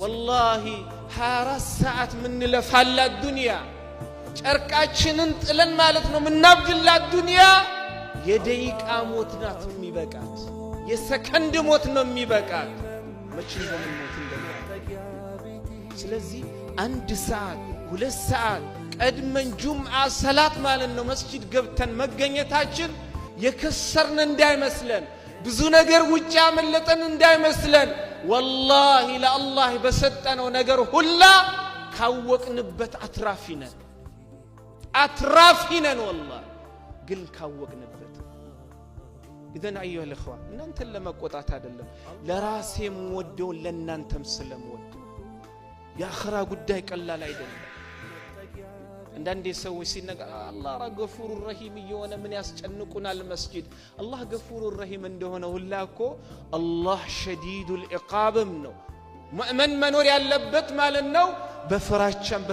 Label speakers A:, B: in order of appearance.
A: والله 24 ሰዓት ምን ለፋላት ዱንያ ጨርቃችንን ጥለን ማለት ነው ምናብድላት ዱንያ የደቂቃ ሞት ናት የሚበቃት የሰከንድ ሞት ነው የሚበቃት መቼ እንደምንሞት እንደማለት ስለዚህ 1 ሰዓት 2 ሰዓት ቀድመን ጁምዓ ሰላት ማለት ነው መስጂድ ገብተን መገኘታችን የከሰርን እንዳይመስለን ብዙ ነገር ውጪ አመለጠን እንዳይመስለን والله لا الله በሰጠነው ነገር ሁላ ካወቅንበት አትራፊነን والله ግን ካወቅንበት اذا ايها الاخوان እናንተን ለመቆጣት አይደለም ለራሴም ወደው ለናንተም ስለምወድ የአኺራ ጉዳይ ቀላል አይደለም አንዳንዴ ሰዎች ሲነጋ አላህ ገፉሩ ረሂም ይሆነ ምን ያስጨንቁናል መስጂድ አላህ ገፉሩ ረሂም እንደሆነ ሁላኮ አላህ ሸዲዱል ኢቃብም ነው ሙእመን መኖር ያለበት ማለት ነው በፍራቻም